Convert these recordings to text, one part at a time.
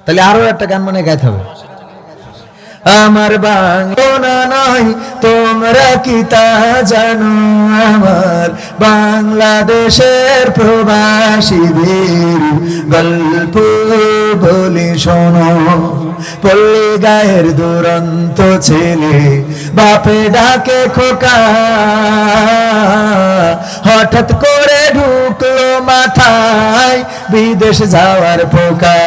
তাহলে আরো একটা গান মনে গাইতে হবে। আমার বাংলা নাই তোমরা কি তা জানো, আমার বাংলাদেশের প্রবাসীদের গল্প বলি শোনো। পল্লী গায়ের দুরন্ত ছেলে বাপে ডাকে খোকা, হঠাৎ করে ঢুকলো মাথায় বিদেশ যাওয়ার পোকা।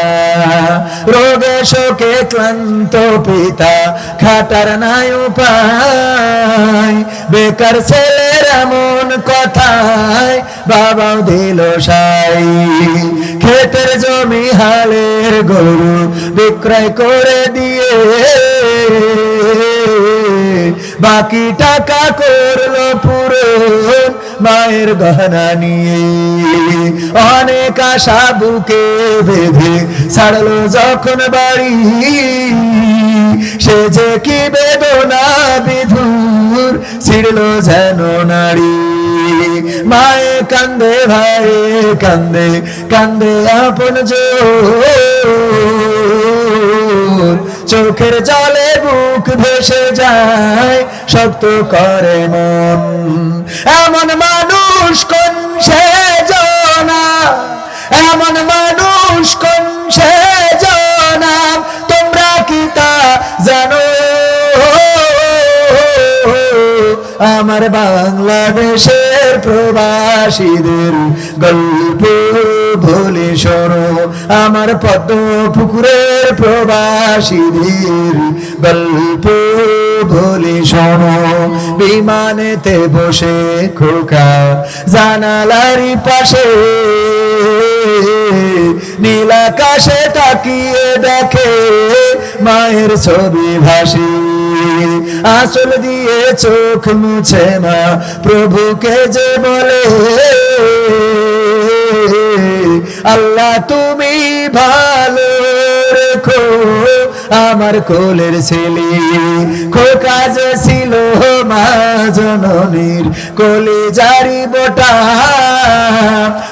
রোগে শোকে ক্লান্ত পিতা খাটার নাই উপায়, বেকার ছেলের এমন কথায় বাবাও দিল সাই। ক্ষেতের জমি হালের গরু বিক্রয় করে দিয়ে বাকি টাকা করলো পূরণ মায়ের গহনা নিয়ে। অনেক আশা বুকে বেঁধে ছাড়লো যখন বাড়ি, সে যে কি বেদনা বিধুর ছিড়লো যেন নারী। মায়ে কান্দে ভাইয়ে কান্দে কান্দে আপন চোখের জলে বুক ভেসে যায় শক্ত করে মন। এমন মানুষ কোন সে জানা, এমন মানুষ কোন সে জানা, তোমরা কি তা জানো। আমার বাংলাদেশের প্রবাসীদের গল্প বলে শোনো, আমার পদ্ম পুকুরের প্রবাসীদের গল্প বলে শোনো। বিমানেতে বসে খোকা জানালারি পাশে নীল আকাশে তাকিয়ে দেখে মায়ের ছবি ভাসে। আঁচল দিয়ে চোখ মুছে মা প্রভুকে যে বলে, আল্লাহ তুমি ভালো রেখো আমার কোলের ছেলে। খোকা যে ছিল মা জননীর কলিজারি বোটা,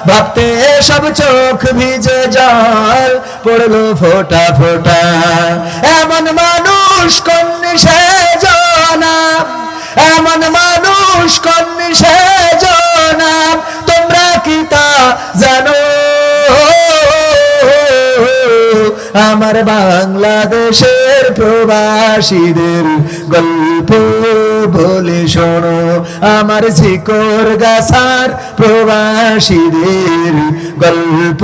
ভাবতে সব চোখ ভিজে জল পড়লো ফোঁটা ফোঁটা। এমন মানুষ কোন সে জানা, এমন মানুষ কোন সে জানা, তোমরা কি তা জানো। আমার বাংলাদেশের প্রবাসীদের গল্প বলে শোনো, আমার ঝিকর গাছার প্রবাসীদের গল্প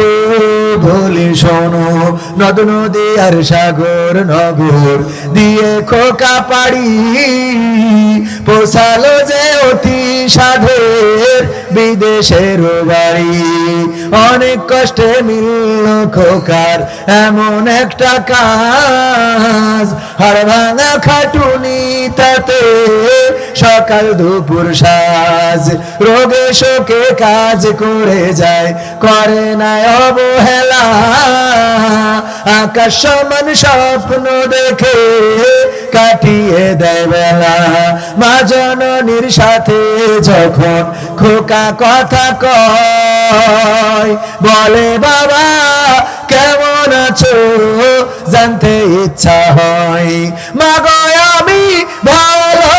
বলে শোনো। নদ নদী আর সাগর নগর দিয়ে খোকা পাড়ি পৌঁছালো যে অতি সাধের বিদেশের বাড়ি। অনেক কষ্টে মিলল খোকার এমন একটা কাজ, হাড় ভাঙা খাটুনি তাতে সকাল দুপুর সাজ। রোগে শোকে কাজ করে যায় করে না অবহেলা, আকাশ সমান স্বপ্ন দেখে কাটিয়ে দেয় বেলা। মা জননীর সাথে যখন খোকা কথা কয়, বলে বাবা কেমন আছো জানতে ইচ্ছা হয়। মা গো আমি ভালো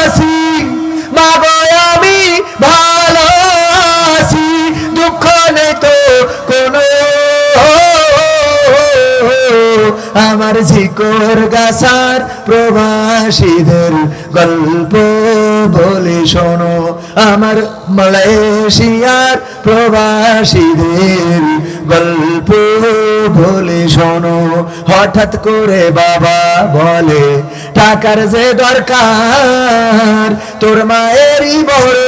আছি, মা গো আমি ভালো আছি, দুঃখ নেই তো কোনো। আমার ঝিকর গাছার প্রবাসীদের গল্প বলে শোনো, আমার মালয়েশিয়ার প্রবাসীদের গল্প বলে শোনো। হঠাৎ করে বাবা বলে টাকার যে দরকার, তোর মায়েরই বড়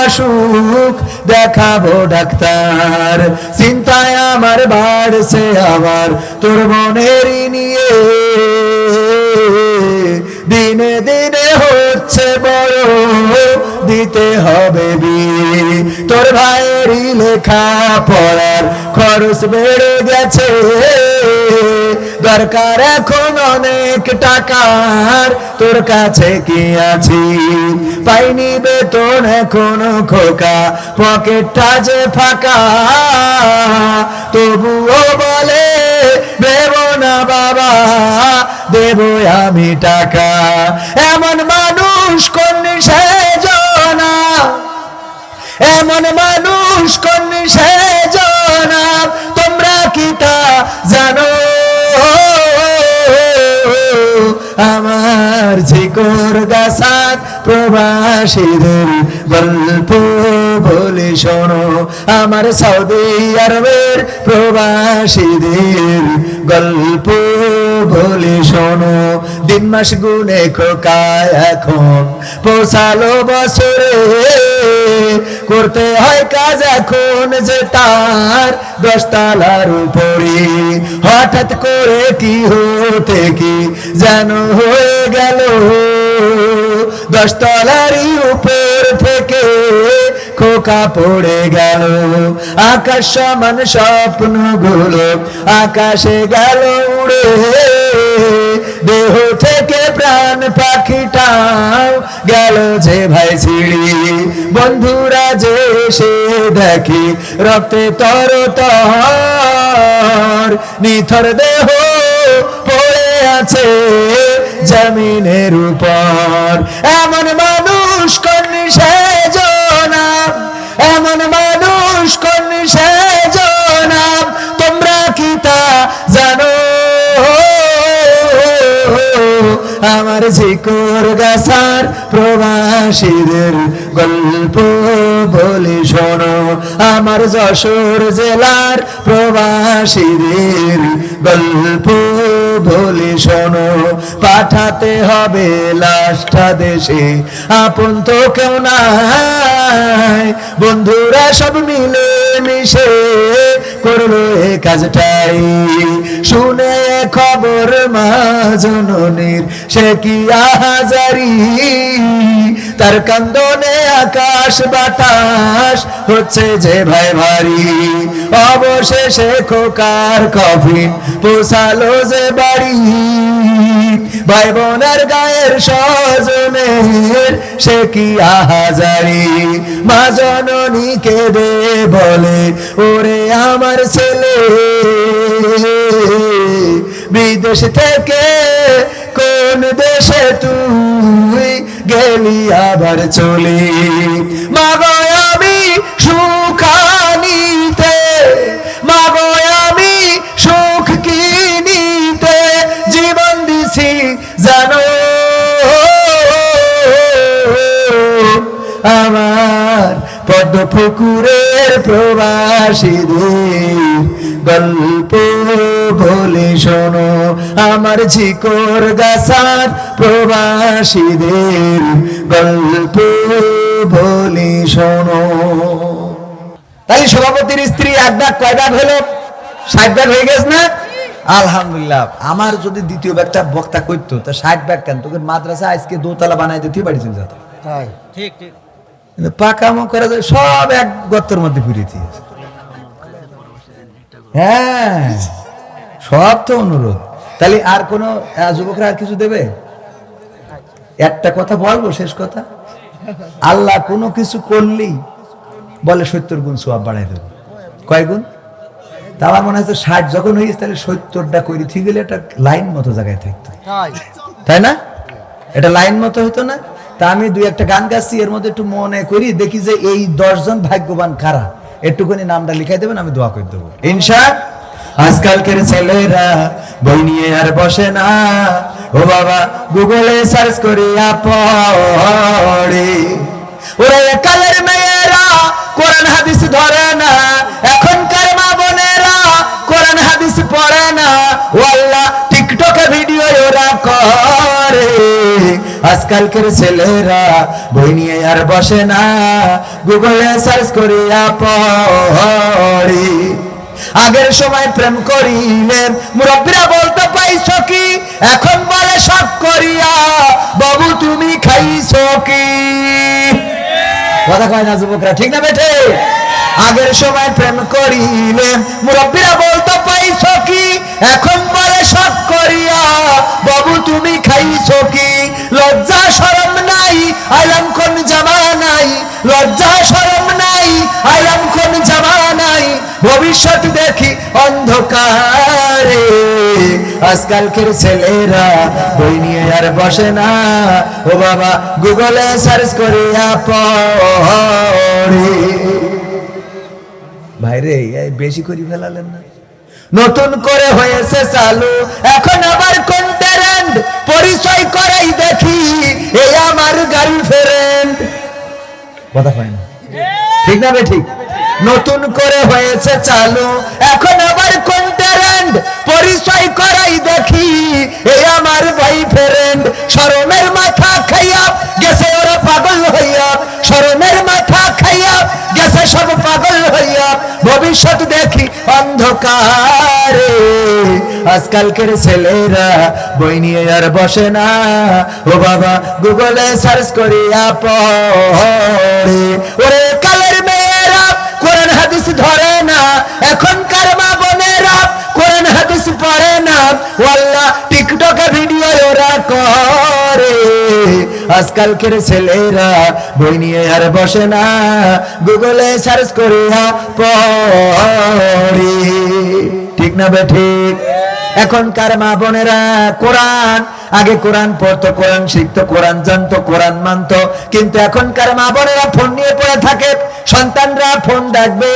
অসুখ দেখাবো ডাক্তার। চিন্তায় আমার বাড়ছে আবার তোর বোনেরই নিয়ে, দিনে দিনে হচ্ছে বড় দিতে হবে বিয়ে। তোর ভাইয়েরই লেখা পড়ার খরচ বেড়ে গেছে, দরকার এখন অনেক টাকার, তোর কাছে কি আছে? পাইনি বেতন এখনো খোকা, পকেটটা যে ফাঁকা, তবুও বলে দেব না বাবা, দেব আমি টাকা। এমন মানুষ কোন সেজনা, এমন মানুষ কোন সেজনা, তোমরা কি তা জানো? আমার ঝিকর গাছার প্রবাসীদের গল্প বলে শোনো, আমার সৌদি আরবের প্রবাসীদের গল্প বলে শোনো। দিন মাস গুনে খোকা এখন পৌঁছালো বছরে, করতে হয় কাজ এখন যে তার 10 তলার উপরে। হঠাৎ করে কি হতে কি যেন হয়ে গেল, 10 তলারই উপর থেকে খোকা পড়ে গেল। আকাশ সমান স্বপ্নগুলো আকাশে গেল উড়ে, দেহ থেকে প্রাণ পাখিটাও গেল যে ভাই ছিড়ি। বন্ধুরা যে সে দেখি রক্তে তরতর, নিথর দেহ পড়ে আছে জমিনের উপর। এমন মানুষ কোন সেজনা, এমন মানুষ কোন সেজনা, তোমরা কি তা জানো? আমার ঝিকর গাছার প্রবাসীদের গল্প বলে শোনো, আমার যশোর জেলার প্রবাসীদের গল্প বলে শোনো। পাঠাতে হবে লাশটা দেশে, আপন তো কেউ নাই, বন্ধুরা সব মিলে মিশে করলো এ কাজটাই। শুনে খবর মা জননীর সে কি আহাজারি, তার কান্দনে আকাশ বাতাস হচ্ছে যে ভাই ভারী। অবশেষে খোকার কফিন পৌঁছালো যে বাড়ি, ভাই বোনের গায়ের স্বজনের সে কি আহাজারি। মা জননী কেঁদে বলে ওরে আমার ছেলে, বিদেশ থেকে কোন দেশে তুই গেলি আবার চলে। মা গো আমি সুখানিতে, মা গো আমি সুখ কিনিতে জীবন দিছি জানো। আমার পদ্ম পুকুরের প্রবাসীদের গল্প বলে শোনো, আমার ঝিকর গাছার প্রবাসীদের গল্প বলে শোনো। তাই সভাপতির স্ত্রী এক ভাগ কয় ভাগ হলো? 60 ভাগ হয়ে গেছে না? আলহামদুলিল্লাহ। আমার যদি দ্বিতীয় ব্যাগটা বক্তা করতো তা 60 ভাগ কেন, তোকে মাদ্রাসা আজকে 2 তলা বানাই দিতে বাড়ি চলে যেত। তাই ঠিক ঠিক, পাকামো করে সব এক গর্তের মধ্যে পুড়িয়েছি। হ্যাঁ সব তো অনুরোধ। তাহলে আর কোন যুবকরা আর কিছু দেবে? একটা কথা বলবো, শেষ কথা, আল্লাহ কোনো কিছু করলেই বলে 70 গুণ সওয়াব বাড়াই দেবো। কয় গুণ? তা আমার মনে হয় 60 যখন হয়েছে তাহলে 70টা করে ঠিক গেলে একটা লাইন মতো জায়গায় থাকতো, তাই না? এটা লাইন মতো হতো না? তা আমি 2-1টা গান গাচ্ছি, এর মধ্যে একটু মনে করি দেখি যে এই 10 জন ভাগ্যবান কারা, একটুখানি নামটা লিখাই দেবেন, আমি দোয়া করে দেবো ইনশাআল্লাহ। আজকালকের ছেলেরা বই নিয়ে আর বসে না, ও বাবা গুগলে সার্চ করিয়া পড়ে। ওরা কালের মেয়েরা কোরআন হাদিস ধরে না, এখনকার মা বোনেরা কোরআন হাদিস পড়ে না, ও আল্লাহ টিকটকে ভিডিও ওরা করে। আজকালকের ছেলেরা বই নিয়ে আর বসে না, গুগলে সার্চ করিয়া পড়ে। আগের সময় প্রেম করিলেন মুরব্বীরা বলতে পাইছো কি, এখন বলে সব করিয়া বাবু তুমি খাইছো কি? কথা কয় না যুবকরা, ঠিক না বেঠে? আগের সময় প্রেম করিলেন মুরব্বীরা বলতে পাইছো কি, এখন বলে সব করিয়া বাবু তুমি খাইছো কি? লজ্জা শরম নাই আইলাম কোন জামানাই, লজ্জা শরম নাই আইলাম কোন জামানাই, ভবিষ্যৎ দেখি অন্ধকারে। আজকালকের ছেলেরা বই নিয়ে আর বসে না, ও বাবা গুগলে সার্চ করিয়া পড়ে। ভাইরে বেশি করে ফেলালেন না? নতুন করে হয়েছে চালু এখন আবার কন্টেন্ট, পরিচয় করাই দেখি এই আমার গার্লফ্রেন্ড। কথা হয় না, ঠিক না? ঠিক। নতুন করে হয়েছে চালু এখন আবার কন্টেন্ট, পরিচয় করাই দেখি এই আমার বয়ফ্রেন্ড। শরমের মাথা খাইয়া গেছে ওরা পাগল হইয়া, শরমের মাথা খাইয়া গেছে সব পাগল হইয়া, ভবিষ্যৎ দেখি অন্ধকারে। আজকালকের ছেলেরা বই নিয়ে আর বসে না, ও বাবা গুগলে সার্চ করিয়া পড়ে। ওরে কালের মেয়েরা কোরআন হাদিস ধরে না, এখনকার মা বোনেরা কোরআন হাদিস পড়ে না, ওয়াল্লাহ টিকটকে ভিডিও ওরা করে। আজকালকের ছেলেরা বই নিয়ে আর বসে না, গুগলে সার্চ করিয়া পড়ে। ঠিক না বেঠিক? এখনকার মা বোনেরা কোরআন, আগে কোরআন পড়তো, কোরআন শিখতো, কোরআন জানতো, কোরআন মানতো, কিন্তু এখনকার মা বোনেরা ফোন নিয়ে পড়ে থাকে। সন্তানরা ফোন দেখবে,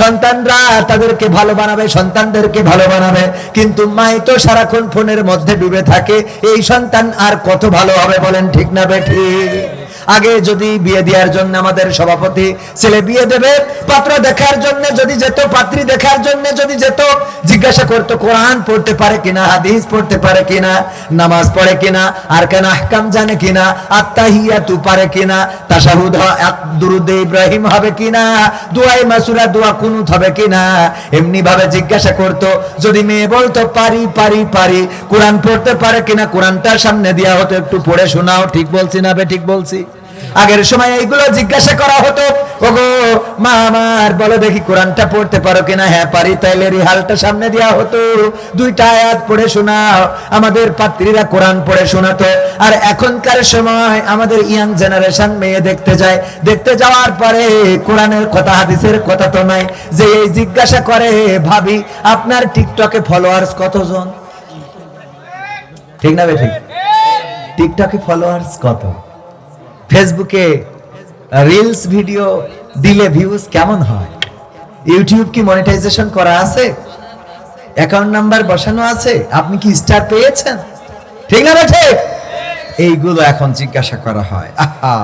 সন্তানরা তাদেরকে ভালো বানাবে, সন্তানদেরকে ভালো বানাবে, কিন্তু মাই তো সারাক্ষণ ফোনের মধ্যে ডুবে থাকে। এই সন্তান আর কত ভালো হবে বলেন? ঠিক না বেঠিক? আগে যদি বিয়ে দেওয়ার জন্য আমাদের সভাপতি ছেলে বিয়ে দেবে, পাত্র দেখার জন্য যদি যেত, পাত্রী দেখার জন্য যদি যেত, জিজ্ঞাসা করতো কোরআন পড়তে পারে কিনা, হাদিস পড়তে পারে কিনা, নামাজ পড়ে কিনা, আর কেন আহকাম জানে কিনা, আত্তাহিয়াতু পারে কিনা, তাশাহুদ দুরুদে ইব্রাহিম হবে কিনা, দুআয়ে মাসুরা দোয়া কুনুত হবে কিনা, এমনি ভাবে জিজ্ঞাসা করতো। যদি মেয়ে বলতো পারি পারি পারি, কোরআন পড়তে পারে কিনা, কোরআনটা সামনে দেওয়া হতো, একটু পড়ে শোনাও। ঠিক বলছি না বে? ঠিক বলছি। আগের সময় এইগুলো জিজ্ঞাসা করা হতো, ওগো মা আমার বলো দেখি কোরআনটা পড়তে পারো কিনা? হ্যাঁ পারি। তাইলে রিহালটা সামনে দেওয়া হতো, দুইটা আয়াত পড়ে শোনাও। আমাদের পাত্রীরা কোরআন পড়ে শোনাতো। আর এখনকার সময় আমাদের ইয়াং জেনারেশন মেয়ে দেখতে যায়, দেখতে যাওয়ার পরে কোরআনের কথা হাদিসের কথা তো নাই, যে এই জিজ্ঞাসা করে ভাবি আপনার টিকটকে ফলোয়ার্স কতজন? ঠিক না বে ঠিক? টিকটকে ফলোয়ার্স কত? ফেসবুকে রিলস ভিডিও দিলে ভিউজ কেমন হয়? ইউটিউব কি মনিটাইজেশন করা আছে? অ্যাকাউন্ট নাম্বার বসানো আছে? আপনি কি স্টার পেয়েছেন? ঠিক না বেঠে? এইগুলো এখন জিজ্ঞাসা করা হয়। আহা,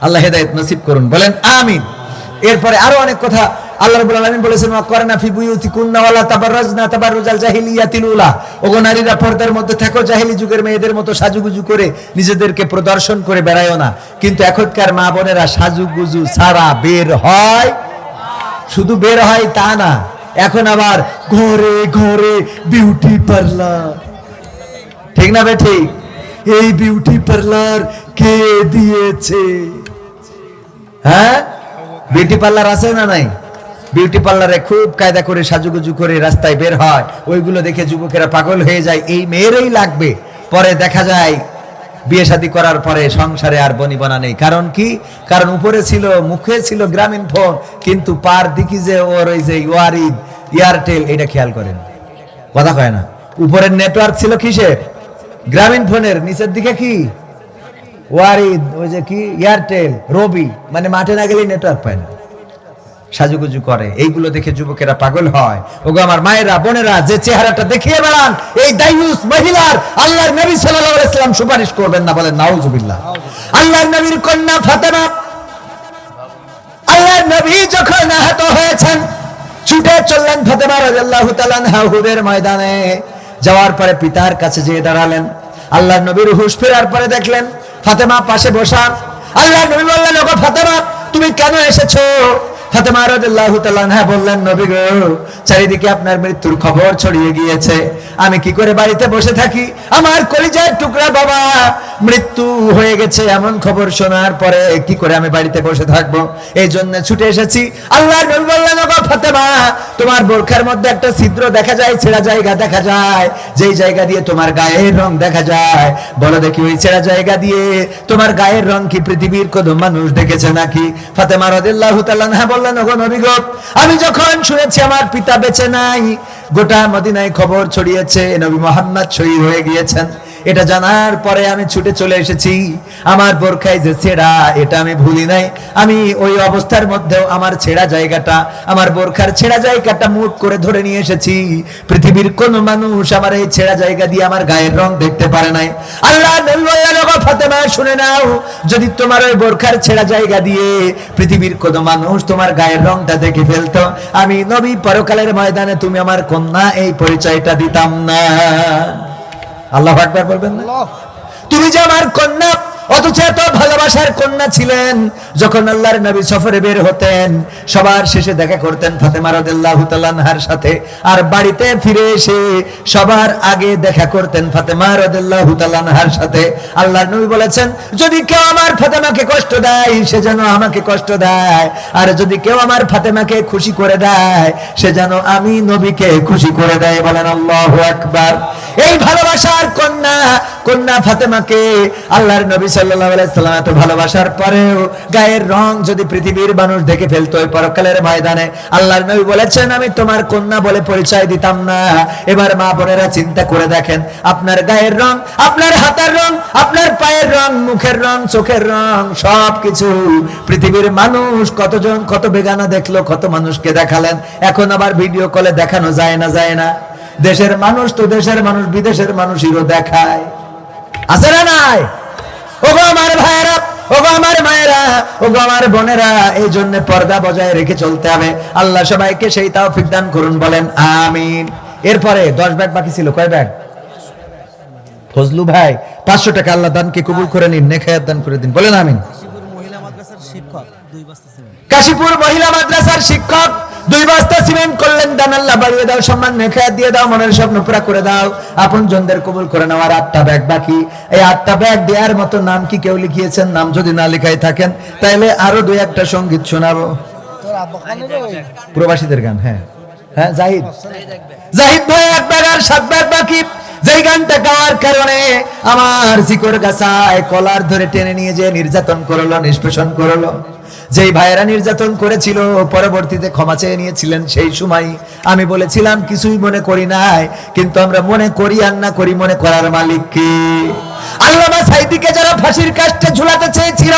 আল্লাহ হেদায়েত নসিব করুন, বলেন আমিন। এরপরে আরো অনেক কথা আল্লাহ রাব্বুল আলামিন বলেছেন, ওয়া করনা ফি বুয়ুতিকুন্না ওয়ালা তাবাররাজনা তাবাররুজাল জাহিলিয়াতিল উলা। ওগো নারীরা পর্দার মধ্যে থাকো, জাহেলি যুগের মেয়েদের মতো সাজুগুজু করে নিজেদেরকে প্রদর্শন করে বেড়ায়ও না। কিন্তু এখনকার মা বোনেরা সাজুগুজু ছাড়া বের হয়, শুধু বের হয় তা না, এখন আবার ঘরে ঘরে বিউটি পার্লার। ঠিক না বে ঠিক? এই বিউটি পার্লার কে দিয়েছে? হ্যাঁ, বিউটি পার্লার আছে না নাই? বিউটি পার্লারে খুব কায়দা করে সাজুগুজু করে রাস্তায় বের হয়, ওইগুলো দেখে যুবকেরা পাগল হয়ে যায়, এই মেয়েরই লাগবে। পরে দেখা যায় বিয়ে শাদী করার পরে সংসারে আর বনিবনা নেই। কারণ কি? কারণ উপরে ছিল, মুখে ছিল গ্রামীণ ফোন, কিন্তু পার দিকে যে ওর ওই যে ওয়ারিদ এয়ারটেল, এটা খেয়াল করেন, কথা কয় না। উপরের নেটওয়ার্ক ছিল কিসের? গ্রামীণ ফোনের। নিচের দিকে কি? ওয়ারিদ, ওই যে কি এয়ারটেল, রবি, মানে মাঠে না গেলেই নেটওয়ার্ক পায় না। সাজুগুজু করে, এইগুলো দেখে যুবকেরা পাগল হয়। ওগো আমার মায়েরা বোনেরা, যে চেহারাটা দেখিয়ে বেড়ান, এই দায়ুস মহিলার আল্লাহর নবী সাল্লাল্লাহু আলাইহি ওয়াসাল্লাম সুপারিশ করবেন না, বলেন নাউজুবিল্লাহ। আল্লাহর নবীর কন্যা ফাতেমা, আল্লাহর নবী যখন আহত হয়েছেন, ছুটে চললেন ফাতেমা রাদিয়াল্লাহু তাআলা আনহা উহুদের ময়দানে। যাওয়ার পরে পিতার কাছে যেয়ে দাঁড়ালেন। আল্লাহর নবীর হুঁশ ফেরার পরে দেখলেন ফাতেমা পাশে বসা। আল্লাহর নবী বললেন, ওগো ফাতেমা, তুমি কেন এসেছো? ফাতেমা রাদিয়াল্লাহু তাআলা আনহা বললেন, নবী গো, চারিদিকে আপনার মৃত্যুর খবর ছড়িয়ে গিয়েছে, আমি কি করে বাড়িতে বসে থাকি? আমার কলিজার টুকরা বাবা মৃত্যু হয়ে গেছে এমন খবর শোনার পরে কি করে আমি বাড়িতে বসে থাকবো, এই জন্য ছুটে এসেছি। আল্লাহ নবী বললেন, ওগো ফাতেমা, তোমার বোরখার মধ্যে একটা ছিদ্র দেখা যায়, ছেঁড়া জায়গা দেখা যায়, যেই জায়গা দিয়ে তোমার গায়ের রং দেখা যায়, বলো দেখি ওই ছেঁড়া জায়গা দিয়ে তোমার গায়ের রং কি পৃথিবীর কোনো মানুষ দেখেছে নাকি? ফাতেমা রাদিয়াল্লাহু তাআলা আনহা বললেন, ওগো নবী গো, আমি যখন শুনেছি আমার পিতা বেঁচে নাই, গোটা মদিনায় খবর ছড়িয়েছে নবী মুহাম্মদ শহীদ হয়ে গিয়েছেন, এটা জানার পরে আমি ছুটে চলে এসেছি। আমার বোরখায় যে ছেঁড়া, এটা আমি ভুলি নাই। আমি ওই অবস্থার মধ্যেও আমার ছেঁড়া জায়গাটা, আমার বোরখার ছেঁড়া জায়গাটা মুঠ করে ধরে নিয়ে এসেছি। পৃথিবীর কোন মানুষ আমার এই ছেঁড়া জায়গা দিয়ে আমার গায়ের রং দেখতে পারে নাই। আল্লাহ নবী বললেন, ওগো ফাতেমা, শুনে নাও, যদি তোমার ওই বোরখার ছেঁড়া জায়গা দিয়ে পৃথিবীর কোন মানুষ তোমার গায়ের রংটা দেখে ফেলতো, আমি নবী পরকালের ময়দানে তুমি আমার কন্যা এই পরিচয়টা দিতাম না। আল্লাহু আকবার বলবেন না? তুমি যে আমার কন্যা, অথচ এত ভালোবাসার কন্যা ছিলেন। যখন আল্লাহর নবী সফরে বের হতেন, সবার শেষে দেখা করতেন ফাতেমা রাদিয়াল্লাহু তাআলা আনহার সাথে, আর বাড়িতে ফিরে এসে সবার আগে দেখা করতেন ফাতেমা রাদিয়াল্লাহু তাআলা আনহার সাথে। আল্লাহর নবী বলেছেন, যদি কেউ আমার ফাতেমাকে কষ্ট দেয়, সে যেন আমাকে কষ্ট দেয়, আর যদি কেউ আমার ফাতেমাকে খুশি করে দেয়, সে যেন আমি নবীকে খুশি করে দেয়। বলেন আল্লাহু আকবার। এই ভালোবাসার কন্যা ফাতেমাকে আল্লাহর নবী সাল্লাল্লাহু আলাইহি সাল্লাম এত ভালোবাসার পরেও গায়ের রং যদি পৃথিবীর মানুষ দেখে ফেলতো ওই পরকালের ময়দানে, আল্লাহর নবী বলেছেন, আমি তোমার কন্যা বলে পরিচয় দিতাম না। এবার মা বোনেরা চিন্তা করে দেখেন, আপনার গায়ের রং, আপনার হাতের রং, আপনার পায়ের রং, মুখের রং, চোখের রং, সবকিছু পৃথিবীর মানুষ কতজন কত বেগানা দেখলো, কত মানুষকে দেখালেন। এখন আবার ভিডিও কলে দেখানো যায় না? যায় না? দেশের মানুষ তো দেশের মানুষ, বিদেশের মানুষেরও দেখায়, আছে না নাই? ওগো আমার ভাইয়েরা, ওগো আমার মায়েরা, ওগো আমার বোনেরা, এই জন্য পর্দা বজায় রেখে চলতে হবে। আল্লাহ সবাইকে সেই তৌফিক দান করুন, বলেন আমিন। এরপরে 10 ব্যাগ বাকি ছিল। কয় ব্যাগ? ফজলু ভাই 500 টাকা আল্লাহ দানকে কবুল করে নিন, নেখায়াত দান করে দিন, বলেন আমিন। কাশীপুর মহিলা মাদ্রাসার শিক্ষক 2 বস্তা সিমেন্ট করলেন দান। আল্লাহ বাড়িয়ে দাও, সম্মান নেখায়াত দিয়ে দাও, মনের স্বপ্ন পুরা করে দাও, আপন জনদের কবুল করে নাও। আর 8টা ব্যাগ বাকি। এই 8টা ব্যাগ দেওয়ার মতো নাম কি কেউ লিখিয়েছেন? নাম যদি না লিখাই থাকেন তাহলে আরো 2-1টা সঙ্গীত শোনাবো, প্রবাসীদের গান। হ্যাঁ হ্যাঁ, জাহিদ ভাই 1 ব্যাগ আর 7 ব্যাগ বাকি। যেই গানটা গাওয়ার কারণে আমার জিকর গাছায় কলার ধরে টেনে নিয়ে যে নির্যাতন করলো, নিষ্পেষণ করলো, যেই ভাইয়েরা নির্যাতন করেছিল পরবর্তীতে ক্ষমা চেয়ে নিয়েছিলেন, সেই সময় আমি বলেছিলাম কিছুই মনে করি নাই, কিন্তু আমরা মনে করি আর না করি, মনে করার মালিক কে? আল্লামা সাঈদীকে যারা ফাঁসির কাস্টে ঝুলাতে চেয়েছিল,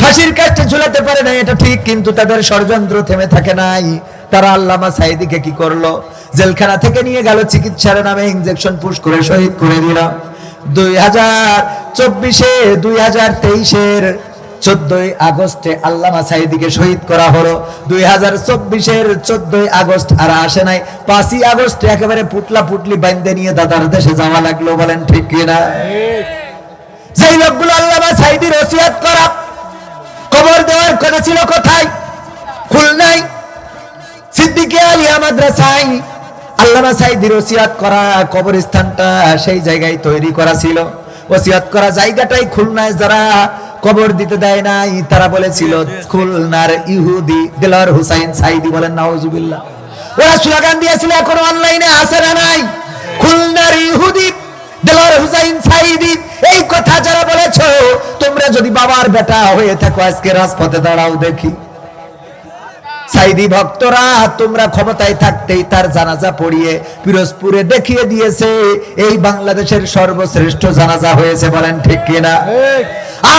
ফাঁসির কাস্টে ঝুলাতে পারে নাই, এটা ঠিক, কিন্তু তাদের ষড়যন্ত্র থেমে থাকে নাই। তারা আল্লামা সাঈদীকে কি করলো? জেলখানা থেকে নিয়ে গেল, চিকিৎসার নামে ইনজেকশন পুশ করে শহীদ করে দিল। 2023-এর 14ই আগস্টে আল্লামা সাঈদীকে শহীদ করা হলো। 2024-এর 14ই আগস্ট আর আসে নাই। 5ই আগস্ট একেবারে পুটলা পুটলি বাইন্দে নিয়ে দাদার দেশে যাওয়া লাগলো, বলেন ঠিক কিনা? যেই লোকগুলো আল্লামা সাঈদীর ওসিয়ত করা কবর দেওয়ার কথা ছিল কোথায়? খুলনায় সিদ্দিকিয়া আলিয়া মাদ্রাসায় আল্লামা সাঈদীর ওসিয়ত করা কবরস্থানটা সেই জায়গায় তৈরি করা ছিল। ওসিয়ত করা জায়গাটাই খুলনায় যারা কবর দিতে দেয় নাই, তারা বলেছিল খুলনার ইহুদি দেলোয়ার হোসাইন সাঈদী, বলেন নাউজুবিল্লাহ। ওরা স্লোগান দিয়েছিল, এখন অনলাইনে আছে না নাই, খুলনার ইহুদি দেলোয়ার হোসাইন সাঈদী। এই কথা যারা বলেছো, তোমরা যদি বাবার বেটা হয়ে থাকো, আজকে রাজপথে দাঁড়াও দেখি। সাঈদী ভক্তরা তোমরা ক্ষমতায় থাকতেই তার জানাজা পড়িয়ে পিরোজপুরে দেখিয়ে দিয়েছে এই বাংলাদেশের সর্বশ্রেষ্ঠ জানাজা হয়েছে, বলেন ঠিক কিনা?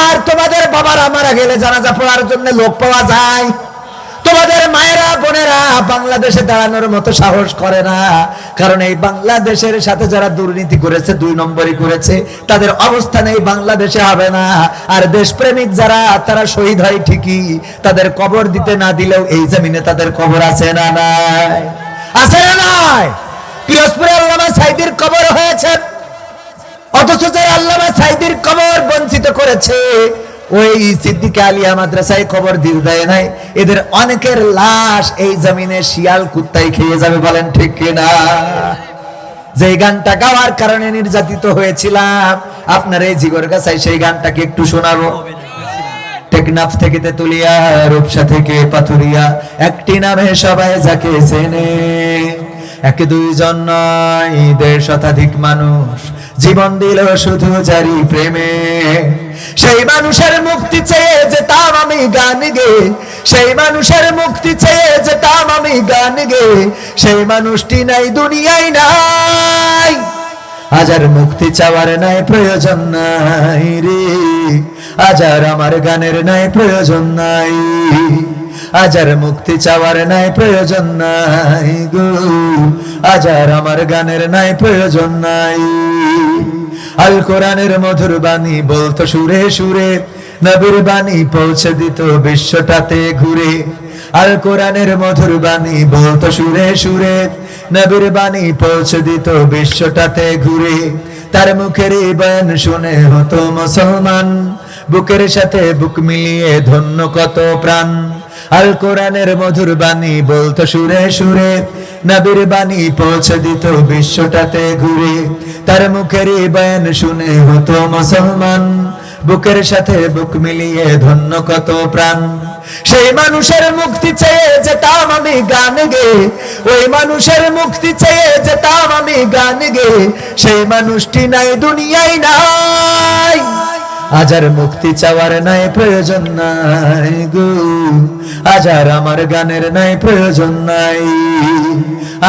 আর তোমাদের বাবারা মারা গেলে জানাজা পড়ার জন্য লোক পাওয়া যায়, তোমাদের মায়েরা বোনেরা বাংলাদেশে দাঁড়ানোর মতো সাহস করে না, কারণ এই বাংলাদেশের সাথে যারা দুর্নীতি করেছে, 2 নম্বরই করেছে, তাদের অবস্থান এই বাংলাদেশে হবে না। আর দেশপ্রেমিক যারা, তারা শহীদ হয় ঠিকই, তাদের কবর দিতে না দিলেও এই জমিনে তাদের কবর আছে না নাই? আছে না নাই? পিরোজপুরে আল্লামা সাঈদীর কবর হয়েছে, অথচ যারা আল্লামা সাঈদীর কবর বঞ্চিত করেছে, ওই সিদ্দিক আলিয়া মাদ্রাসায় কবর দিতে দেয় নাই, এদের অনেকের লাশ এই জমিনে শিয়াল কুত্তায় খেয়ে যাবে, বলেন ঠিক কিনা? যে গানটা গাওয়ার কারণে নির্যাতিত হয়েছিলাম, আপনার এই জিগর গাছায় সেই গানটাকে একটু শোনাবো। টেকনাফ থেকে তেতুলিয়া, রূপসা থেকে পাথুরিয়া, একটি নামে সবাই যাকে চেনে। এক দুইজন নয়, 1.5 শতাধিক মানুষ জীবন দিল শুধু জারি প্রেমে। সেই মানুষের মুক্তি চেয়ে যেতাম আমি গান গে, সেই মানুষের মুক্তি চেয়ে যেতাম আমি গান গে, সেই মানুষটি নাই দুনিয়ায় নাই। আজ আর মুক্তি চাওয়ার নাই প্রয়োজন নাই রে, আজ আর আমার গানের নাই প্রয়োজন নাই। আজ আর মুক্তি চাওয়ার নাই প্রয়োজন নাই গো, আজ আর আমার গানের নাই প্রয়োজন নাই। আল কোরআনের মধুর বাণী বলতো সুরে সুরে, নবীর বাণী পৌঁছে দিত বিশ্বটাতে ঘুরে। আল কোরআনের মধুর বাণী বলতো সুরে সুরে, নবীর বাণী পৌঁছে দিত বিশ্বটাতে ঘুরে। তার মুখের এই বয়ান শুনে হতো মুসলমান, বুকের সাথে বুক মিলিয়ে ধন্য কত প্রাণ। আল কোরআনের মধুর বাণী বলতো সুরে সুরে, নবীর বাণী পৌঁছে দিত বিশ্বটাতে ঘুরে। তার মুখের এই বয়ান শুনে হতো মুসলমান, বুকের সাথে বুক মিলিয়ে ধন্য কত প্রাণ। সেই মানুষের মুক্তি চেয়ে যেতাম আমি গান গে, ওই মানুষের মুক্তি চেয়ে যেতাম আমি গান গে, সেই মানুষটি নাই দুনিয়ায় নাই। আজ আর মুক্তি চাওয়ার নাই প্রয়োজন নাই গো, আজ আর আমার গানের নাই প্রয়োজন নাই।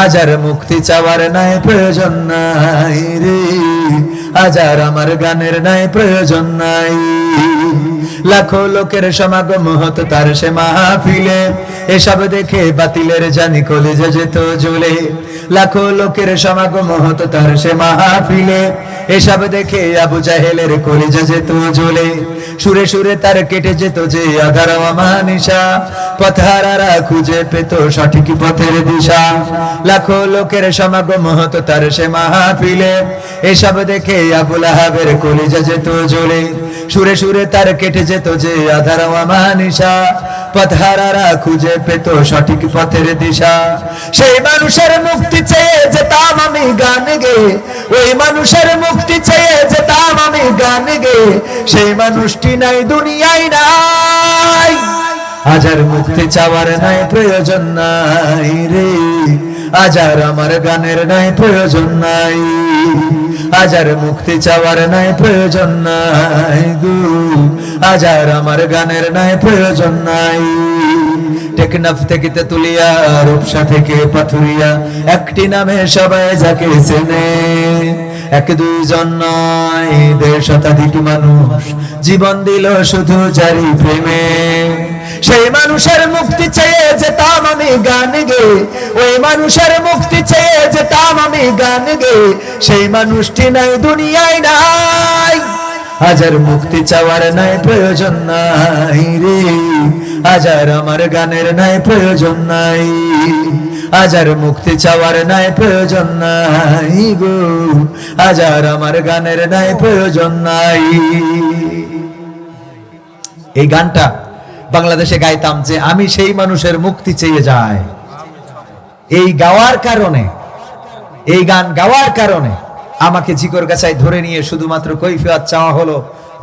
আজ আর মুক্তি চাওয়ার নাই প্রয়োজন নাই রে, আজ আর আমার গানের নাই প্রয়োজন নাই। লাখো লোকের সমাগম হতো তার সে মাহফিলে, এসব দেখে বাতিলের জানি কলেজে যেত জ্বলে। লাখো লোকের সমাগম হতো তার সে মাহফিলে, এসব দেখে আবু জাহেলের কলেজে যেত জ্বলে। সুরে সুরে তার কেটে যেত যে আধার অমানিসা, পথহারারা খুঁজে পেত সঠিক পথের দিশা। লাখো লোকের সমাগম হতো তার সে মাহফিলে, এসব দেখে আবু লাহাবের কলেজে যেত জ্বলে। সুরে সুরে তার কেটে যেত যে আধার অমানিসা, পথহারারা খুঁজে পেত সঠিক পথের দিশা। সেই মানুষের মুক্তি চেয়ে যেতাম আমি গান গে, ওই মানুষের মুক্তি চেয়ে যেতাম আমি গান গে, সেই মানুষটি নাই দুনিয়ায় নাই। আজ আর মুক্তি চাওয়ার নাই প্রয়োজন নাই রে, আজ আর আমার গানের নাই প্রয়োজন নাই। আজ আর মুক্তি চাওয়ার নাই প্রয়োজন নাই গো, আজ আর আমার গানের নাই প্রয়োজন নাই। টেকনাফ থেকে তেতুলিয়া, রূপসা থেকে পাথুরিয়া, একটি নামে সবাই যাকে চেনে। এক দুইজন নয়, 1.5 শতাধিক মানুষ জীবন দিল শুধু জারি প্রেমে। সেই মানুষের মুক্তি চেয়ে যেতাম আমি গান গে, ওই মানুষের মুক্তি চেয়ে যেতাম আমি গান গে, সেই মানুষটি নাই দুনিয়ায় নাই। আজ আর মুক্তি চাওয়ার নাই প্রয়োজন নাই রে, আজ আর আমার গানের নাই প্রয়োজন নাই। আজ আর মুক্তি চাওয়ার নাই প্রয়োজন নাই গো, আজ আর আমার গানের নাই প্রয়োজন নাই। এই গানটা বাংলাদেশে গাইতাম যে আমি সেই মানুষের মুক্তি চেয়ে যাই। এই গাওয়ার কারণে, এই গান গাওয়ার কারণে আমাকে জিকরগাছায় ধরে নিয়ে শুধুমাত্র কৈফিয়ত চাওয়া হলো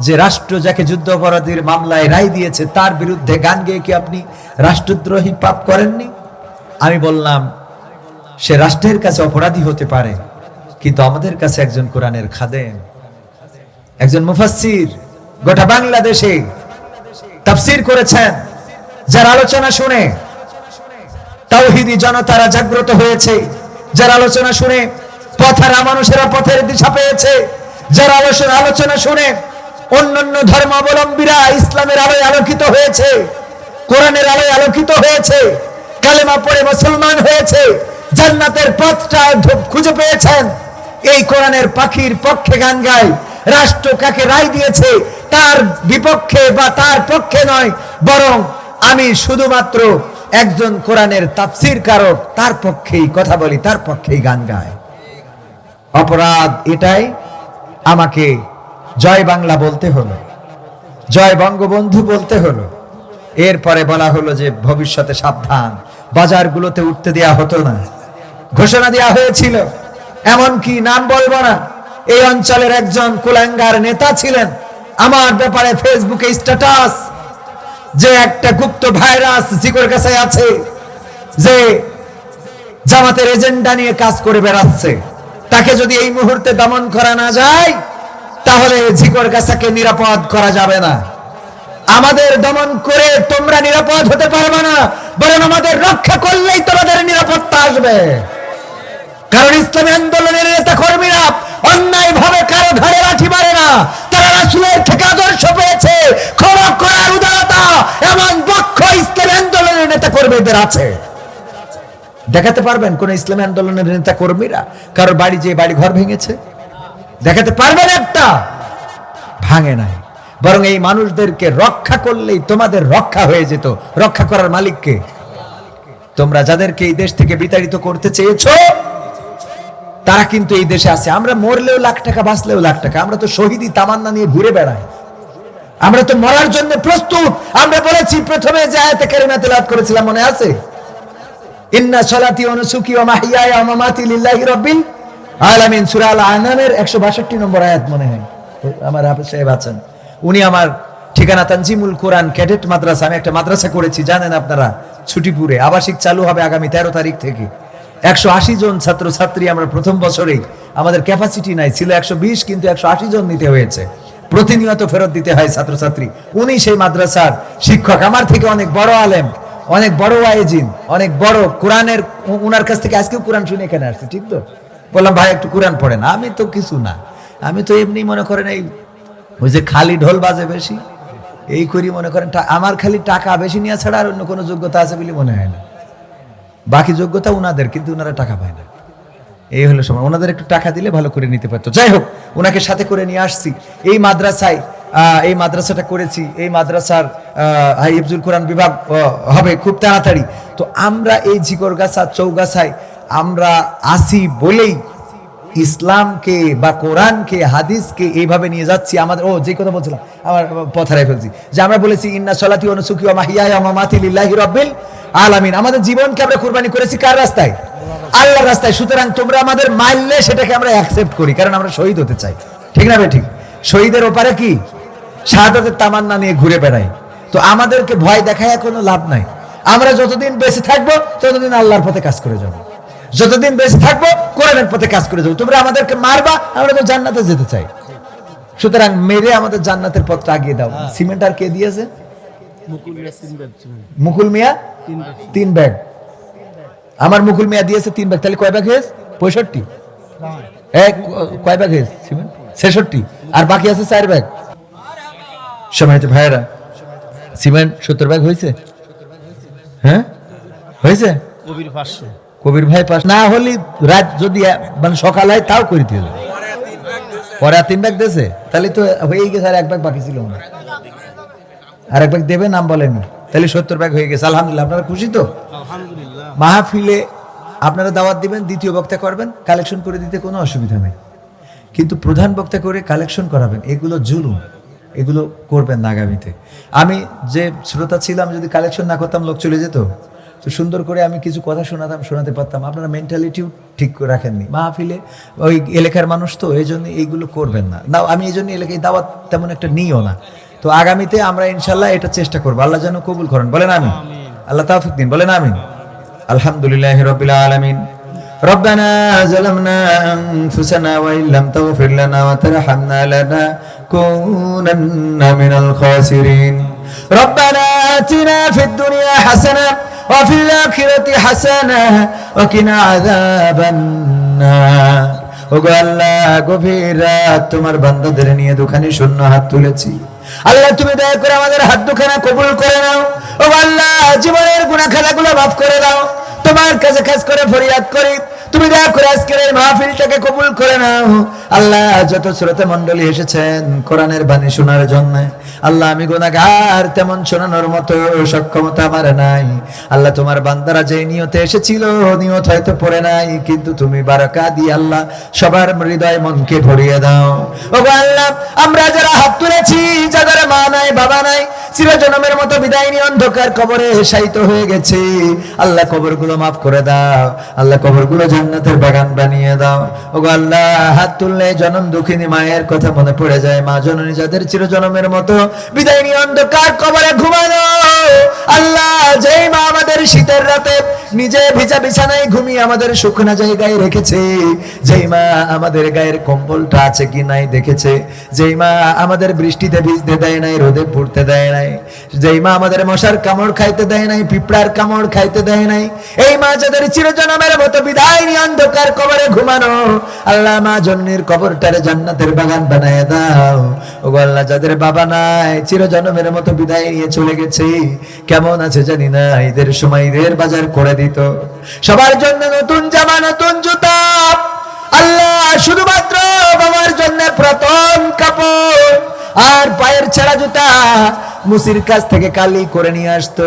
যে রাষ্ট্র যাকে যুদ্ধাপরাধীর মামলায় রায় দিয়েছে তার বিরুদ্ধে গান গেয়ে কি আপনি রাষ্ট্রদ্রোহী পাপ করেননি? আমি বললাম সে রাষ্ট্রের কাছে অপরাধী হতে পারে, কিন্তু আমাদের কাছে একজন কোরআনের খাদেম, একজন মুফাসসির গোটা বাংলাদেশে তাফসীর করেছেন, যার আলোচনা শুনে তাওহীদি জনতারা জাগ্রত হয়েছে, যার আলোচনা শুনে পথহারা মানুষেরা পথের দিশা পেয়েছে, যার আলোচনা শুনে অন্যান্য ধর্মাবলম্বীরা ইসলামের আলোয় আলোকিত হয়েছে, কোরআনের আলোয় আলোকিত হয়েছে, কালেমা পড়ে মুসলমান হয়েছে, জান্নাতের পথটা খুঁজে পেয়েছেন। এই কোরআনের পাখির পক্ষে গান গায়। রাষ্ট্র কাকে রায় দিয়েছে তার বিপক্ষে বা তার পক্ষে নয়, বরং আমি শুধুমাত্র একজন কোরআনের তাফসীর কারক, তার পক্ষেই কথা বলি, তার পক্ষেই গান গায়। অপরাধ এটাই, আমাকে জয় বাংলা বলতে হলো, জয় বঙ্গবন্ধু বলতে হলো। এরপরে বলা হলো যে ভবিষ্যতে সাবধান, বাজারগুলোতে উঠতে দেয়া হতো না, ঘোষণা দেওয়া হয়েছিল, এমনকি নাম বলবো না, এই অঞ্চলের একজন কুলাঙ্গার নেতা ছিলেন। আমার ব্যাপারে ফেসবুকে স্ট্যাটাস যে একটা গুপ্ত ভাইরাস জিকর কাছে আছে, যে জামাতের এজেন্ডা নিয়ে কাজ করে বেড়াচ্ছে, তাকে যদি এই মুহূর্তে দমন করা না যায় তাহলে জিকর কাছাকে নিরাপদ করা যাবে না। আমাদের দমন করে তোমরা নিরাপদ হতে পারবে না, বরং আমাদের রক্ষা করলেই তোমাদের নিরাপত্তা আসবে। কারণ ইসলামী আন্দোলনের নেতা কর্মীরা অন্যায় ভাবে কারো ঘরে লাঠি মারে না, তারা রাসূলের থেকে আদর্শ পেয়েছে, ক্ষমা করার উদারতা এমন পক্ষ ইসলামী আন্দোলনের নেতা কর্মীদের আছে। দেখাতে পারবেন কোন ইসলামী আন্দোলনের নেতা কর্মীরা কারো বাড়ি যে বাড়ি ঘর ভেঙেছে? দেখাতে পারবেন একটা? ভাঙে নাই। বরং এই মানুষদেরকে রক্ষা করলেই তোমাদের রক্ষা হয়ে যেত। রক্ষা করার মালিককে তোমরা যাদেরকে এই দেশ থেকে বিতাড়িত করতে চেয়েছো তারা কিন্তু এই দেশে আছে। আমরা মরলেও লাখ টাকা, বাঁচলেও লাখ টাকা। আমরা তো শহীদি তামান্না নিয়ে ঘুরে বেড়াই, আমরা তো মরার জন্য প্রস্তুত। আমরা বলেছি প্রথমে যে আয়াতে কারিমা তেলাওয়াত করেছিলাম, মনে আছে? ইন্না সলাতি ওয়া নুসুকি ওয়া মাহইয়ায়া ওয়া মামাতি লিল্লাহি রাব্বিল আলামিন, সূরা আল-আনামের 162 নম্বর আয়াত মনে হয়। আমার হাফেজ সাহেব আছেন, উনি আমার ঠিকানা তানজিমুল কোরআন ক্যাডেট মাদ্রাসা। আমি একটা মাদ্রাসা করেছি জানেন আপনারা, ছুটিপুরে। আবাসিক চালু হবে আগামী 13 তারিখ থেকে। 180 জন ছাত্র ছাত্রী আমরা প্রথম বছরেই, আমাদের ক্যাপাসিটি নাই, ছিল 120, কিন্তু 180 জন নিতে হয়েছে। প্রতিনিয়ত ফেরত দিতে হয় ছাত্রছাত্রী। উনি সেই মাদ্রাসার শিক্ষক, আমার থেকে অনেক বড় আলেম, অনেক বড় ওয়াইজিন, অনেক বড় কোরআনের। উনার কাছ থেকে আজকেও কোরআন শুনে এখানে আসছে। ঠিক তো? বললাম ভাই একটু কোরআন পড়েন। আমি তো কিছু না, আমি তো এমনি মনে করেন এই ওই যে খালি ঢোল বাজে বেশি এই করি, মনে করেন আমার খালি টাকা বেশি নিয়ে ছাড়া আর অন্য কোনো যোগ্যতা আছে বলে মনে হয় না। বাকি যোগ্যতা উনাদের, কিন্তু উনারা টাকা পায় না। এই হলো সময়, ওনাদের একটু টাকা দিলে ভালো করে নিতে পারতো। যাই হোক, ওনাকে সাথে করে নিয়ে আসছি এই মাদ্রাসায়। এই মাদ্রাসাটা করেছি, এই মাদ্রাসার হিফজুল কোরআন বিভাগ হবে খুব তাড়াতাড়ি। তো আমরা এই ঝিকরগাছা চৌগাছায় আমরা আসি বলেই ইসলামকে বা কোরআনকে, হাদিসকে এইভাবে নিয়ে যাচ্ছি। আমাদের যে কথা বলছিলাম, আমার পথ হারাই ফেলছি, যে আমরা বলেছি ইন্না সলাতি ওয়া নুসুকি ওয়া মাহইয়ায়া ওয়া মামাতি লিল্লাহি রাব্বিল আলামিন। আমাদের জীবনকে আমরা কুরবানি করেছি কার রাস্তায়? আল্লাহর রাস্তায়। সুতরাং তোমরা আমাদের মানলে সেটাকে আমরা অ্যাকসেপ্ট করি, কারণ আমরা শহীদ হতে চাই। ঠিক না? ঠিক। শহীদের ওপারে কি শাহাদাতের তামান্না নিয়ে ঘুরে বেড়াই। তো আমাদেরকে ভয় দেখায় কোনো লাভ নাই। আমরা যতদিন বেঁচে থাকবো ততদিন আল্লাহর পথে কাজ করে যাবো, যতদিন বেঁচে থাকবো কোরআনের পথে কাজ করে যাবো। তোমরা আমাদেরকে মারবা, আমরা তো জান্নাতে যেতে চাই। সুতরাং মেরে আমাদের জান্নাতের পথটা আগিয়ে দাও। সিমেন্ট আর কে দিয়েছে? মুকুল মিয়া 3 ব্যাগ। আমার মুকুল মিয়া দিয়েছে 3 ব্যাগ। তাহলে কয় ব্যাগ হয়েছে? 65। কয় ব্যাগ হয়েছে সিমেন্ট? 66। আর বাকি আছে 4 ব্যাগ। সম্মানিত ভাইয়েরা, সিমেন্ট 70 ব্যাগ হয়েছে। হ্যাঁ হয়েছে। কবির ভাই পাস না হলে রাত যদি মানে সকাল হয় তাও করে দিল। পরে 3 ব্যাগ দিয়েছে, তাহলে তো হয়ে গেছে। আর 1 ব্যাগ বাকি ছিল, আর 1 ব্যাগ দেবে, নাম বলেনি। তাহলে 70 ব্যাগ হয়ে গেছে। আলহামদুলিল্লাহ। আপনারা খুশি তো? মাহফিলে আপনারা দাওয়াত দিবেন, দ্বিতীয় বক্তা করবেন, কালেকশন করে দিতে কোনো অসুবিধা নেই। কিন্তু প্রধান বক্তা করে কালেকশন করাবেন, এগুলো জুলুম, এগুলো করবেন না আগামীতে। আমি যে শ্রোতা ছিলাম, যদি কালেকশন না করতাম লোক চলে যেত। তো সুন্দর করে আমি কিছু কথা শোনাতে পারতাম। আপনারা মেন্টালিটিও ঠিক রাখেননি। মাহফিলে ওই এলাকার মানুষ তো, এই জন্য এইগুলো করবেন না। না, আমি এই জন্য এলাকায় দাওয়াত তেমন একটা নিও না। তো আগামীতে আমরা ইনশাল্লাহ এটা চেষ্টা করবো। আল্লাহ যেন কবুল করেন, বলেন আমিন। আল্লাহ তাওফিক দিন, বলেন আমিন। আলহামদুলিল্লাহি রাব্বিল আলামিন। ربنا ظلمنا أنفسنا وإن لم تغفر لنا وترحمنا لنكونن من الخاسرين ربنا آتنا في الدنيا حسنة وفي الآخرة حسنة وقنا عذاب النار। ওগো আল্লাহ, গভীর রাত তোমার বান্দাদের নিয়ে দুখানি শূন্য হাত তুলেছি। আল্লাহ তুমি দয়া করে আমাদের হাত দুখানা কবুল করে নাও। ওগো আল্লাহ, জীবনের গুনাহ খাতাগুলো মাফ করে দাও। তোমার কাছে খাস করে ফরিয়াদ করি, তুমি দয়া করে আজকের এই মাহফিলটাকে কবুল করে নাও। আল্লাহ, যত শ্রোতা মণ্ডলী এসেছেন কোরআনের বাণী শোনার জন্য, আল্লাহ আমি গুনাহগার, তেমন শোনানোর মতো সক্ষমতা আমার নাই। আল্লাহ, তোমার বান্দারা যে নিয়তে এসেছিল, নিয়ত হয়তো পড়ে নাই, কিন্তু তুমি বারাকা দিয়ে আল্লাহ সবার হৃদয় মনকে ভরিয়ে দাও। ওগো আল্লাহ, আমরা যারা হাত তুলেছি, যাদের মা নাই বাবা নাই, চিরজন্মের মতো বিদায় নিয়ে অন্ধকার কবরে শায়িত হয়ে গেছে, আল্লাহ কবরগুলো মাফ করে দাও। আল্লাহ কবরগুলো যেন জান্নাতের বাগান বানিয়ে দাও। ওগো আল্লাহ, হাত তুললে জনম দুঃখিনী মায়ের কথা মনে পড়ে যায়। মা জননী যাদের চিরজনমের মতো বিদায় নিয়ে অন্ধকার কবরে ঘুমানো। আল্লাহ, যেই মা আমাদের শীতের রাতে নিজে ভিজা বিছানায় ঘুমিয়ে আমাদের শুকনা জায়গায় রেখেছে, যেই মা আমাদের গায়ের কম্বলটা আছে কি নাই দেখেছে, যেই মা আমাদের বৃষ্টিতে ভিজতে দেয় নাই, রোদে পুড়তে দেয় নাই, যেই মা আমাদের মশার কামড় খাইতে দেয় নাই, পিঁপড়ার কামড় খাইতে দেয় নাই, এই মা যাদের চিরজনমের মতো বিদায় নিয়ে অন্ধকার কবরে ঘুমানো, আল্লাহ মা জননীর কবরটারে জান্নাতের বাগান বানায় দাও। ওগো আল্লাহ, যাদের বাবা নাই, চিরজনমের মতো বিদায় নিয়ে চলে গেছে, কেমন আছে জানি না, ঈদের সময় ঈদের বাজার করে দিত, সবার জন্য নতুন জামা নতুন জুতা, আল্লাহ শুধুমাত্র বাবার জন্য প্রথম কাপড় আর পায়ের ছেঁড়া জুতা মুসির কাছ থেকে কালি করে নিয়ে আসতো।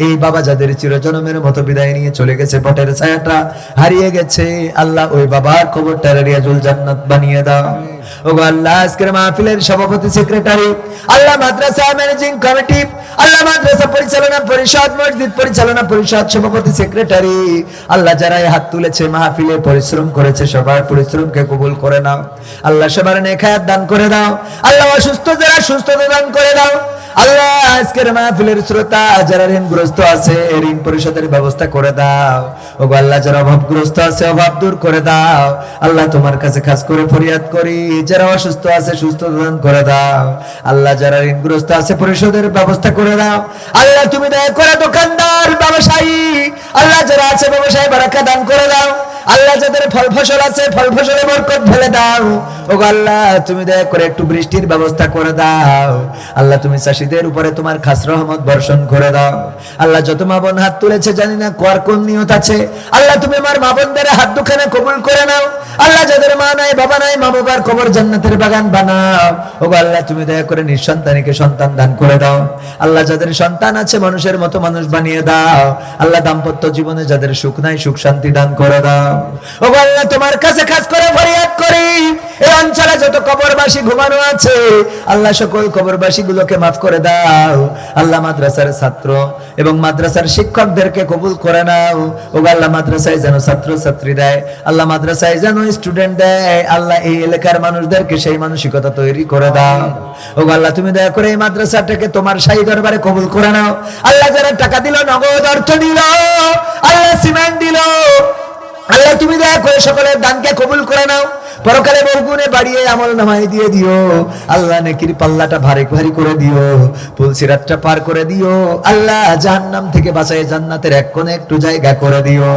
এই বাবা যাদের চিরজনমের মতো বিদায় নিয়ে চলে গেছে, পটের ছায়াটা হারিয়ে গেছে, আল্লাহ ওই বাবার কবরটা রিয়াজুল জান্নাত বানিয়ে দাও। ওগো আল্লাহ, আজকের মাহফিলের সভাপতি সেক্রেটারি, আল্লাহ মাদ্রাসা ম্যানেজিং কমিটি, আল্লাহ মাদ্রাসা পরিচালনা পরিষদ, মসজিদ পরিচালনা পরিষদ সভাপতি সেক্রেটারি, আল্লাহ যারা হাত তুলেছে মাহফিলে পরিশ্রম করেছে, সবার পরিশ্রমকে কবুল করে নাও। আল্লাহ সবার নেক হায়াত দান করে দাও। আল্লাহ অসুস্থ যারা সুস্থতা দান করে দাও। আল্লাহ আজকের মাহফিলের শ্রোতা যারা ঋণগ্রস্ত আছে, ঋণ পরিশোধের ব্যবস্থা করে দাও। ওগো আল্লাহ, যারা অভাবগ্রস্ত আছে অভাব দূর করে দাও। আল্লাহ তোমার কাছে খাস করে ফরিয়াদ করি, যারা অসুস্থ আছে সুস্থতা দান করে দাও। আল্লাহ যারা ঋণগ্রস্ত আছে পরিশোধের ব্যবস্থা করে দাও। আল্লাহ তুমি দয়া করে দোকানদার ব্যবসায়ী, আল্লাহ যারা আছে ব্যবসায় বারাকা দান করে দাও। আল্লাহ যাদের ফল ফসল আছে ফল ফসলে বরকত ঢেলে দাও। ওগো আল্লাহ, তুমি দয়া করে একটু বৃষ্টির ব্যবস্থা করে দাও। আল্লাহ তুমি চাষীদের উপরে তোমার খাস রহমত বর্ষণ করে দাও। আল্লাহ যত মা বোন হাত তুলেছে জানি না কার কোন নিয়ত আছে, আল্লাহ তুমি আমার মা বোনদের হাত দুখানে কবুল করে নাও। আল্লাহ যাদের মা নাই বাবা নাই, মা বাবার কবর জান্নাতের বাগান বানাও। ওগো আল্লাহ, তুমি দয়া করে নিঃসন্তানীকে সন্তান দান করে দাও। আল্লাহ যাদের সন্তান আছে মানুষের মতো মানুষ বানিয়ে দাও। আল্লাহ দাম্পত্য জীবনে যাদের সুখ নাই সুখ শান্তি দান করে দাও। ওগো আল্লাহ, তোমার কাছে খাস করে ফরিয়াদ করি, এই অঞ্চলে যত কবরবাসী ঘুমানো আছে, আল্লাহ সকল কবরবাসী গুলোকে মাফ করে দাও। আল্লাহ মাদ্রাসার ছাত্র এবং মাদ্রাসার শিক্ষকদেরকে কবুল করে নাও। ওগো আল্লাহ, মাদ্রাসায় যেন ছাত্র ছাত্রী দেয়, আল্লাহ মাদ্রাসায় যেন স্টুডেন্ট দেয়। আল্লাহ এই এলাকার মানুষদেরকে সেই মানসিকতা তৈরি করে দাও। ওগো আল্লাহ, তুমি দয়া করে এই মাদ্রাসাটাকে তোমার শাহী দরবারে কবুল করে নাও। আল্লাহ যারা টাকা দিল, নগদ অর্থ দিল, আল্লাহ সিমেন্ট দিল, আল্লাহ তুমি দয়া করে সকলের দানকে কবুল করে নাও। পরকালে বহুগুণে বাড়িয়ে আমল নামায় দিয়ে দিও। আল্লাহ নেকির পাল্লাটা ভারী ভারী করে দিও, পুলসিরাতটা পার করে দিও। আল্লাহ জাহান্নাম থেকে বাঁচায় জান্নাতের এক কোণে একটু জায়গা করে দিও।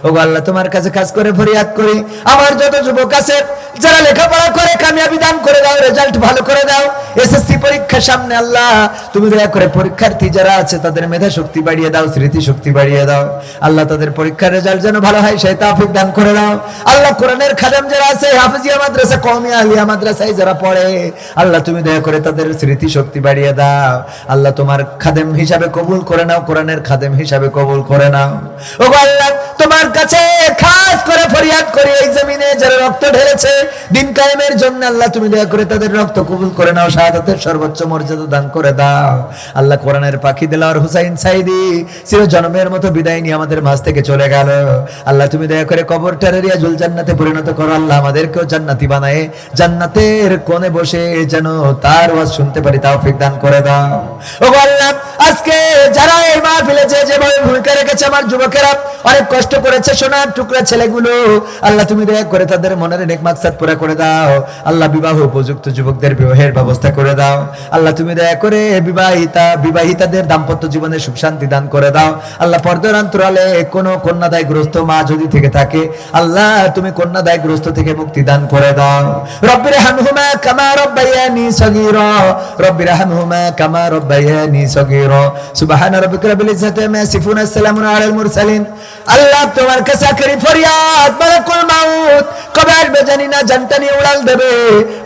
ওগো আল্লাহ, তোমার কাছে খাস করে ফরিয়াদ করি, আমার যত যুবক আছে যারা লেখাপড়া করে কামিয়াবি দান করে দাও, রেজাল্ট ভালো করে দাও। এসএসসি পরীক্ষা সামনে, আল্লাহ তুমি দয়া করে পরীক্ষার্থী যারা আছে তাদের মেধা শক্তি বাড়িয়ে দাও, স্মৃতি শক্তি বাড়িয়ে দাও। আল্লাহ তাদের পরীক্ষার রেজাল্ট যেন ভালো হয় সেই তৌফিক দান করে দাও। আল্লাহ কোরআনের খাদেম যারা আছে, হাফিজিয়া মাদ্রাসা, কওমিয়া আলিয়া মাদ্রাসায় যারা পড়ে, আল্লাহ তুমি দয়া করে তাদের স্মৃতি শক্তি বাড়িয়ে দাও। আল্লাহ তোমার খাদেম হিসাবে কবুল করে নাও, কোরআনের খাদেম হিসাবে কবুল করে নাও। ওগো আল্লাহ, তোমার কাছে খাস করে ফরিয়াদ করি, এই জমিনে যারা রক্ত ঢেলেছে দিন কায়েমের জন্য, আল্লাহ তুমি দয়া করে তাদের রক্ত কবুল করে নাও, শাহাদাতের সর্বোচ্চ মর্যাদা দান করে দাও। আল্লাহ কোরআনের পাখি দিলাওয়ার হুসাইন সাইদি চিরজন্মের মতো বিদায় নিয়ে আমাদের মাঝ থেকে চলে গেল। আল্লাহ তুমি দয়া করে কবরটারে রিয়াজুল জান্নাতে পরিণত করো। আল্লাহ আমাদেরকেও জান্নাতি বানায় জান্নাতের কোণে বসে যেন তার ওয়াজ শুনতে পারি, তৌফিক দান করে দাও। ওগো আল্লাহ, আজকে যারা এই মাহফিলে যেভাবে ভূমিকা রেখেছে আমার যুবকেরা, অনেক কষ্ট করেছে সোনার টুকরা ছেলেগুলো, আল্লাহ তুমি দয়া করে তাদের মনের নেক মাকসাদ পুরা করে দাও। আল্লাহ বিবাহ উপযুক্ত যুবকদের বিবাহের ব্যবস্থা করে দাও। আল্লাহ তুমি দয়া করে বিবাহিতাদের দাম্পত্য জীবনে সুখ শান্তি দান করে দাও। আল্লাহ পর্দার অন্তরালে কোনো কন্যাদায়গ্রস্ত মা যদি থেকে থাকে, আল্লাহ তুমি কন্যাদায়গ্রস্ত থেকে মুক্তি দান করে দাও। রব্বির হামহুমা কামা রব্বায়ানি সগীরা, রব্বির হামহুমা কামা রব্বায়ানি সগীরা। সুবহানা রাব্বিকা রাব্বিল ইজ্জাতি আম্মা ইয়াসিফুন, আসসালামু আলাল মুরসালিন। আল্লাহ তোমার কাছে আখেরি ফরিয়াদ, মালাকুল মাউত কবে আসবে জানি না, জানটা নিয়ে উড়াল দেবে,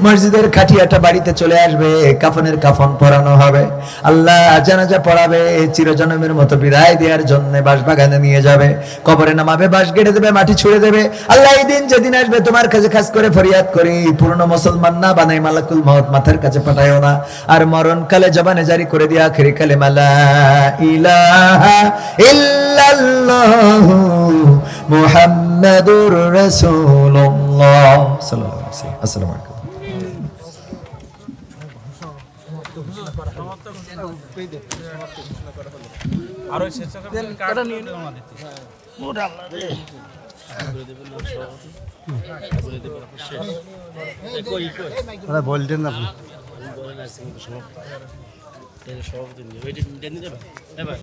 মসজিদের খাটিয়াটা বাড়িতে চলে আসবে, কাফনের কাফন পরানো হবে, আল্লাহ জানাজা পড়াবে, চিরজন্মের মতো বিদায় দেওয়ার জন্য বাসবাগানে নিয়ে যাবে, কবরে নামাবে, বাঁশ গেড়ে দেবে, মাটি ছুঁড়ে দেবে। আল্লাহ এই দিন যেদিন আসবে তোমার কাছে খাস করে ফরিয়াদ করি, পূর্ণ মুসলমান না বানাই মালাকুল মাউত মাথার কাছে পাঠায়ও না, আর মরণকালে জবানে জারি করে দিয়া আখেরি কালেমা লা লা ইলাহা ইল্লাল্লাহু মুহাম্মাদুর রাসূলুল্লাহ সাল্লাল্লাহু আলাইহি ওয়াসাল্লাম। আসসালামু আলাইকুম। আর ওই স্বেচ্ছাসেবক কার্ডটা নিয়ে নিও আমাদের থেকে। বলতেন না আপনি।